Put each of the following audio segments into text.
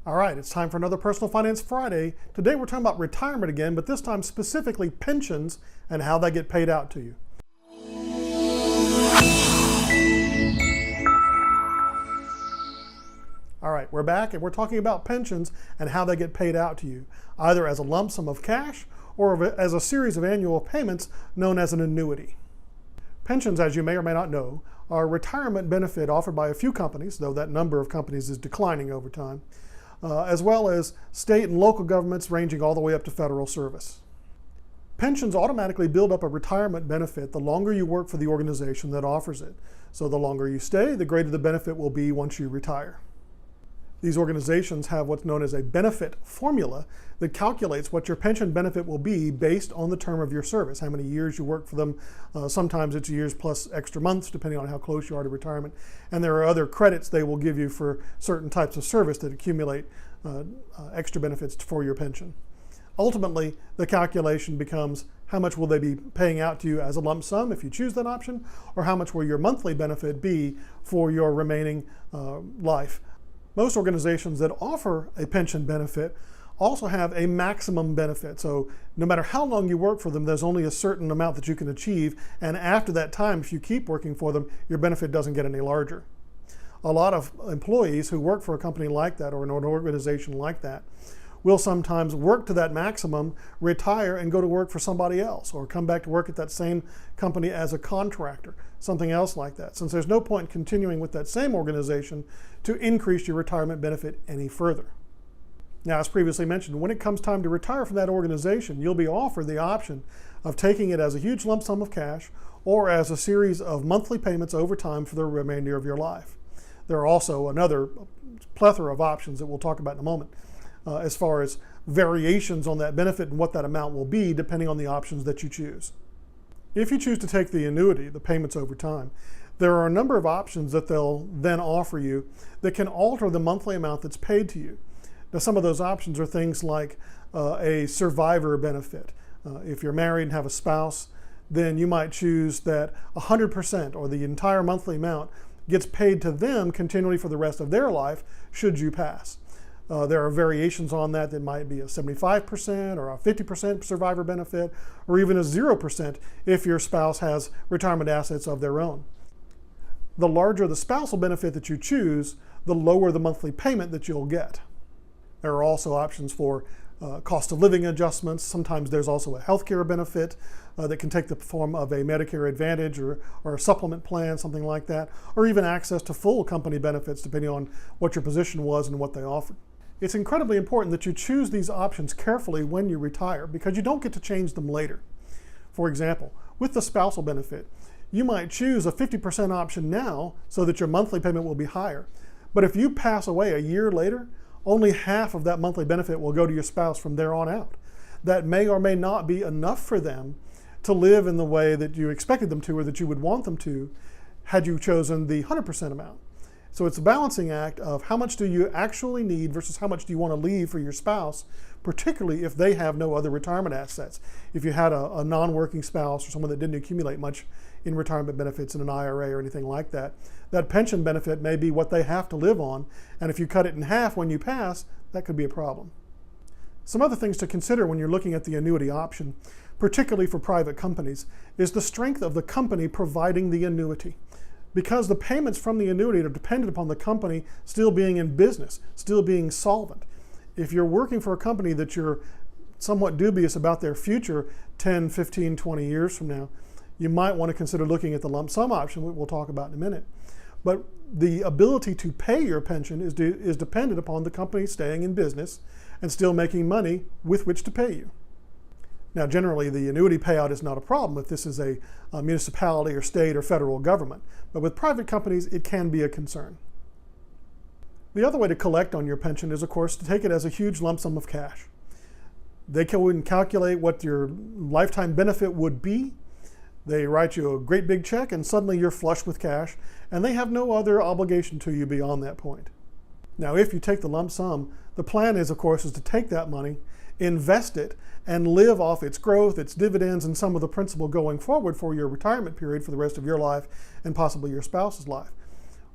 All right, it's time for another Personal Finance Friday. Today we're talking about retirement again, but this time specifically pensions and how they get paid out to you. All right, we're back and we're talking about pensions and how they get paid out to you, either as a lump sum of cash or as a series of annual payments known as an annuity. Pensions, as you may or may not know, are a retirement benefit offered by a few companies, though that number of companies is declining over time, as well as state and local governments ranging all the way up to federal service. Pensions automatically build up a retirement benefit the longer you work for the organization that offers it. So the longer you stay, the greater the benefit will be once you retire. These organizations have what's known as a benefit formula that calculates what your pension benefit will be based on the term of your service, how many years you work for them. Sometimes it's years plus extra months, depending on how close you are to retirement. And there are other credits they will give you for certain types of service that accumulate extra benefits for your pension. Ultimately, the calculation becomes how much will they be paying out to you as a lump sum if you choose that option, or how much will your monthly benefit be for your remaining life. Most organizations that offer a pension benefit also have a maximum benefit. So no matter how long you work for them, there's only a certain amount that you can achieve. And after that time, if you keep working for them, your benefit doesn't get any larger. A lot of employees who work for a company like that or an organization like that will sometimes work to that maximum, retire, and go to work for somebody else, or come back to work at that same company as a contractor, something else like that, since there's no point continuing with that same organization to increase your retirement benefit any further. Now, as previously mentioned, when it comes time to retire from that organization, you'll be offered the option of taking it as a huge lump sum of cash or as a series of monthly payments over time for the remainder of your life. There are also another plethora of options that we'll talk about in a moment, as far as variations on that benefit and what that amount will be depending on the options that you choose. If you choose to take the annuity, the payments over time, there are a number of options that they'll then offer you that can alter the monthly amount that's paid to you. Now, some of those options are things like a survivor benefit. If you're married and have a spouse, then you might choose that 100% or the entire monthly amount gets paid to them continually for the rest of their life should you pass. There are variations on that might be a 75% or a 50% survivor benefit, or even a 0% if your spouse has retirement assets of their own. The larger the spousal benefit that you choose, the lower the monthly payment that you'll get. There are also options for cost of living adjustments. Sometimes there's also a healthcare benefit that can take the form of a Medicare Advantage or a supplement plan, something like that, or even access to full company benefits depending on what your position was and what they offered. It's incredibly important that you choose these options carefully when you retire because you don't get to change them later. For example, with the spousal benefit, you might choose a 50% option now so that your monthly payment will be higher. But if you pass away a year later, only half of that monthly benefit will go to your spouse from there on out. That may or may not be enough for them to live in the way that you expected them to or that you would want them to had you chosen the 100% amount. So it's a balancing act of how much do you actually need versus how much do you want to leave for your spouse, particularly if they have no other retirement assets. If you had a non-working spouse or someone that didn't accumulate much in retirement benefits in an IRA or anything like that, that pension benefit may be what they have to live on. And if you cut it in half when you pass, that could be a problem. Some other things to consider when you're looking at the annuity option, particularly for private companies, is the strength of the company providing the annuity. Because the payments from the annuity are dependent upon the company still being in business, still being solvent. If you're working for a company that you're somewhat dubious about their future 10, 15, 20 years from now, you might want to consider looking at the lump sum option, which we'll talk about in a minute. But the ability to pay your pension is dependent upon the company staying in business and still making money with which to pay you. Now, generally, the annuity payout is not a problem if this is a municipality or state or federal government. But with private companies, it can be a concern. The other way to collect on your pension is, of course, to take it as a huge lump sum of cash. They can calculate what your lifetime benefit would be. They write you a great big check, and suddenly you're flush with cash, and they have no other obligation to you beyond that point. Now, if you take the lump sum, the plan is, of course, to take that money, invest it, and live off its growth, its dividends, and some of the principal going forward for your retirement period for the rest of your life and possibly your spouse's life.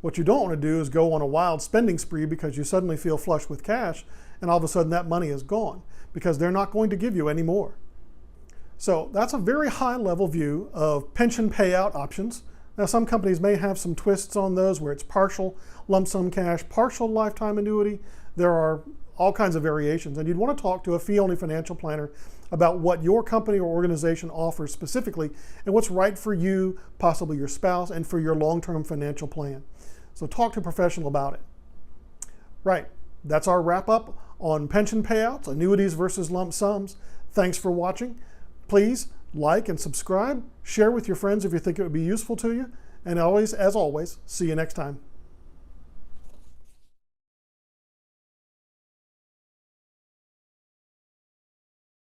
What you don't want to do is go on a wild spending spree because you suddenly feel flush with cash and all of a sudden that money is gone, because they're not going to give you any more. So that's a very high level view of pension payout options. Now some companies may have some twists on those where it's partial lump sum cash, partial lifetime annuity. There are all kinds of variations, and you'd want to talk to a fee-only financial planner about what your company or organization offers specifically and what's right for you, possibly your spouse, and for your long-term financial plan. So talk to a professional about it. Right, that's our wrap up on pension payouts, annuities versus lump sums. Thanks for watching. Please like and subscribe, share with your friends if you think it would be useful to you, and always, as always, see you next time.